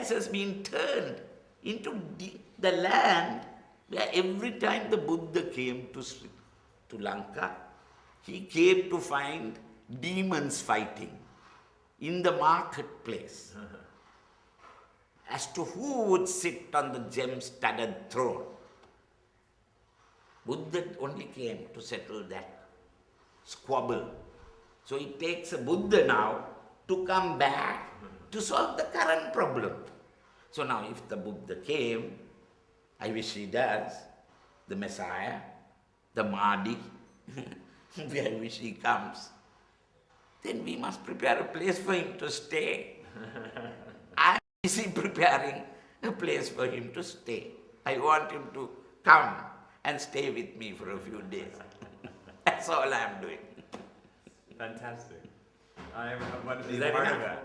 paradise has been turned into the land where every time the Buddha came to Lanka, he came to find demons fighting in the marketplace as to who would sit on the gem-studded throne. Buddha only came to settle that squabble. So it takes a Buddha now to come back to solve the current problem. So now if the Buddha came, I wish he does, the Messiah, the Mahdi, I wish he comes, then we must prepare a place for him to stay. I'm busy preparing a place for him to stay. I want him to come and stay with me for a few days. That's all I'm doing. Fantastic. I want to be Is that part of enough? that.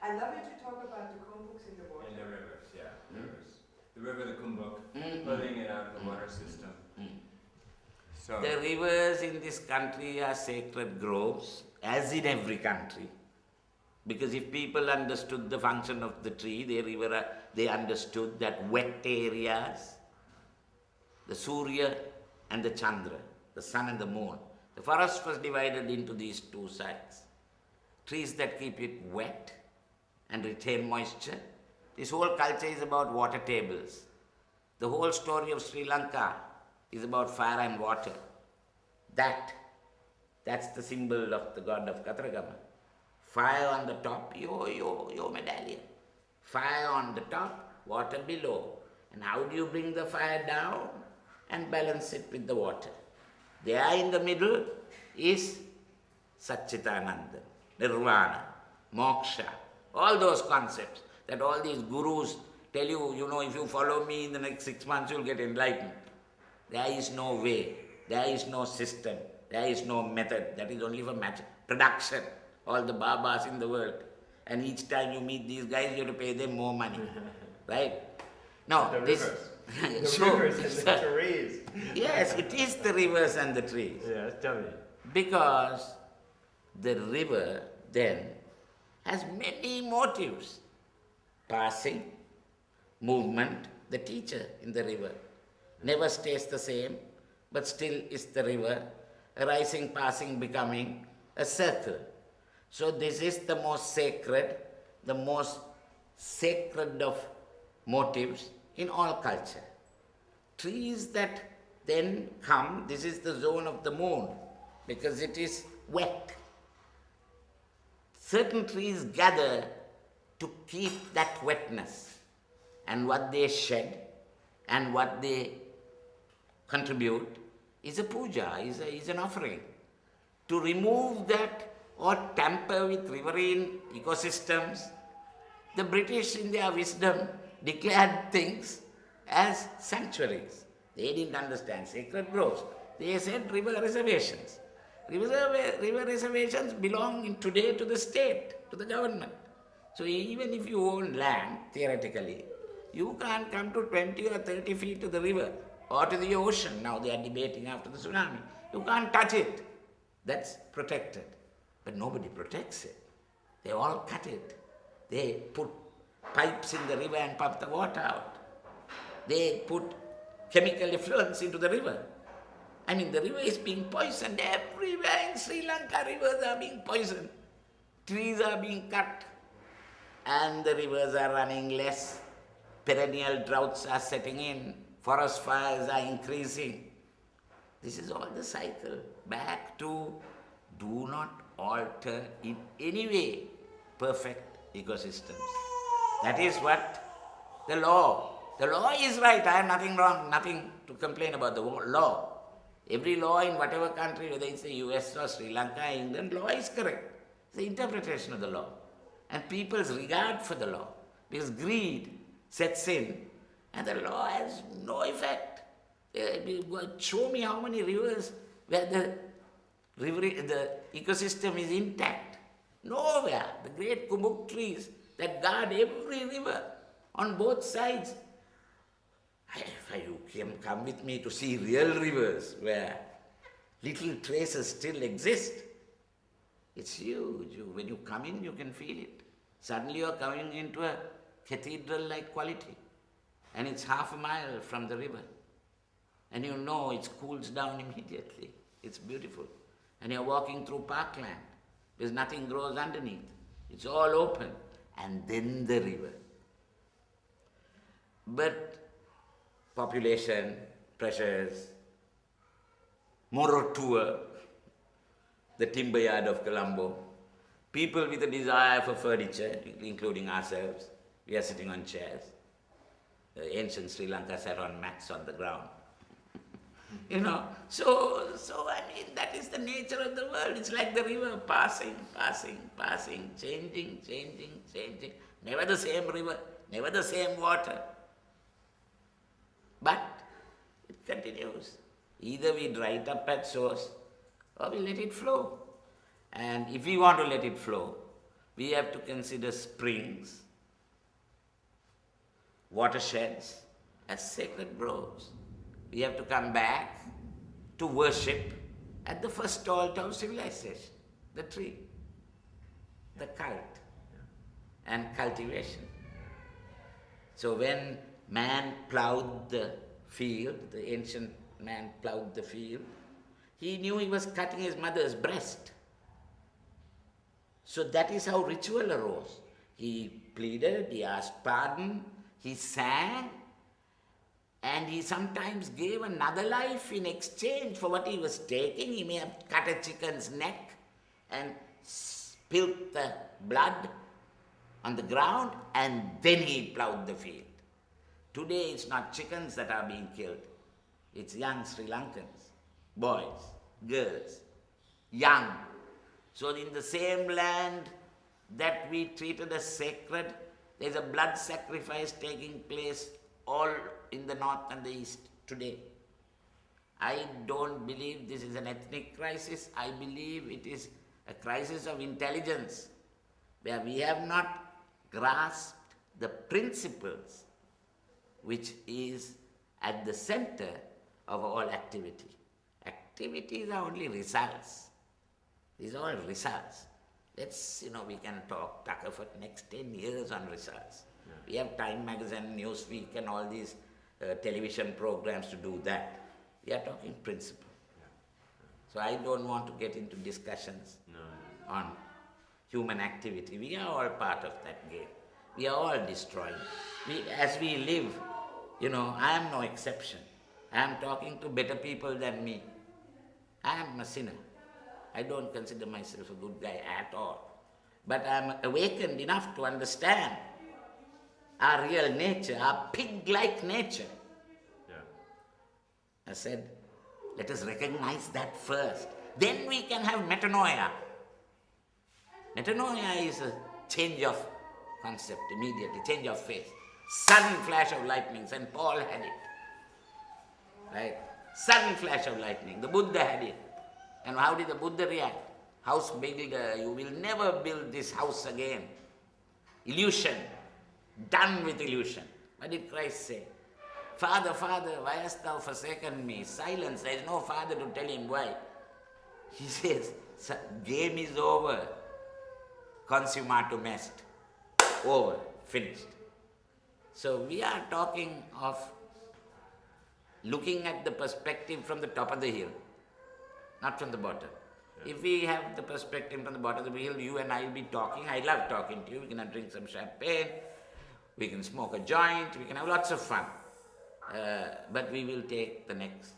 I love you to talk about the Chromebooks in the water. In the rivers, yeah. Rivers. The river, the Kumbuk, pulling it out of the water system. So The rivers in this country are sacred groves, as in every country. Because if people understood the function of the tree, they understood that wet areas, the Surya and the Chandra, the sun and the moon, the forest was divided into these two sides. Trees that keep it wet and retain moisture. This whole culture is about water tables. The whole story of Sri Lanka is about fire and water. That's the symbol of the god of Katragama. Fire on the top, your medallion. Fire on the top, water below. And how do you bring the fire down and balance it with the water? There in the middle is Satchitananda, Nirvana, Moksha, all those concepts that all these gurus tell you, if you follow me in the next 6 months, you'll get enlightened. There is no way, there is no system, there is no method. That is only for production. All the Babas in the world. And each time you meet these guys, you have to pay them more money. Right? No, the this... rivers. The rivers and the trees. Yes, it is the rivers and the trees. Yes, tell me. Because the river then has many motives. Passing, movement, the teacher in the river never stays the same, but still is the river, arising, passing, becoming a circle. So this is the most sacred of motives in all culture. Trees that then come, this is the zone of the moon, because it is wet. Certain trees gather to keep that wetness, and what they shed and what they contribute is a puja, is an offering. To remove that or tamper with riverine ecosystems, the British in their wisdom declared things as sanctuaries. They didn't understand sacred groves. They said river reservations. River reservations belong today to the state, to the government. So even if you own land, theoretically, you can't come to 20 or 30 feet to the river or to the ocean. Now they are debating after the tsunami. You can't touch it. That's protected. But nobody protects it. They all cut it. They put pipes in the river and pump the water out. They put chemical effluents into the river. I mean, the river is being poisoned everywhere in Sri Lanka. Rivers are being poisoned. Trees are being cut. And the rivers are running less. Perennial droughts are setting in. Forest fires are increasing. This is all the cycle. Back to do not alter in any way perfect ecosystems. That is what the law. The law is right. I have nothing wrong, nothing to complain about the law. Every law in whatever country, whether it's the US or Sri Lanka, England, law is correct. It's the interpretation of the law. And people's regard for the law. Because greed sets in and the law has no effect. Show me how many rivers where the ecosystem is intact. Nowhere. The great Kumbuk trees that guard every river on both sides. If you come with me to see real rivers where little traces still exist, it's huge. When you come in, you can feel it. Suddenly you are coming into a cathedral-like quality. And it's half a mile from the river. And you know it cools down immediately. It's beautiful. And you're walking through parkland. There's nothing grows underneath. It's all open. And then the river. But population, pressures, Morotua, the timber yard of Colombo, people with a desire for furniture, including ourselves, we are sitting on chairs. The ancient Sri Lanka sat on mats on the ground. So I mean, that is the nature of the world. It's like the river passing, changing. Never the same river, never the same water. But it continues. Either we dry it up at source or we let it flow. And if we want to let it flow, we have to consider springs, watersheds as sacred groves. We have to come back to worship at the first altar of civilization, the tree, the cult, and cultivation. So when man plowed the field, the ancient man plowed the field, he knew he was cutting his mother's breast. So that is how ritual arose. He pleaded, he asked pardon, he sang, and he sometimes gave another life in exchange for what he was taking. He may have cut a chicken's neck and spilt the blood on the ground, and then he plowed the field. Today it's not chickens that are being killed. It's young Sri Lankans, boys, girls, young. So in the same land that we treated as sacred, there's a blood sacrifice taking place all in the north and the east today. I don't believe this is an ethnic crisis. I believe it is a crisis of intelligence, where we have not grasped the principles which is at the center of all activity. Activities are only results. These are all results. We can talk Tucker for next 10 years on results. Yeah. We have Time Magazine, Newsweek and all these television programs to do that. We are talking principle. Yeah. So I don't want to get into discussions on human activity. We are all part of that game. We are all destroying. As we live, I am no exception. I am talking to better people than me. I am a sinner. I don't consider myself a good guy at all. But I am awakened enough to understand our real nature, our pig-like nature. Yeah. I said, let us recognize that first. Then we can have metanoia. Metanoia is a change of concept immediately, change of face. Sudden flash of lightning, St. Paul had it. Right? Sudden flash of lightning. The Buddha had it. And how did the Buddha react? House builder, you will never build this house again. Illusion. Done with illusion. What did Christ say? Father, Father, why hast thou forsaken me? Silence. There is no father to tell him why. He says, game is over. Consummatum est. Over. Finished. So we are talking of looking at the perspective from the top of the hill, not from the bottom. Yeah. If we have the perspective from the bottom of the hill, you and I will be talking. I love talking to you. We can drink some champagne. We can smoke a joint. We can have lots of fun. But we will take the next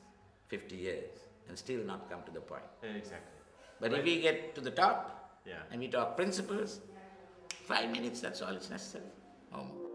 50 years and still not come to the point. Yeah, exactly. But if we get to the top and we talk principles, 5 minutes, that's all it's necessary. No more.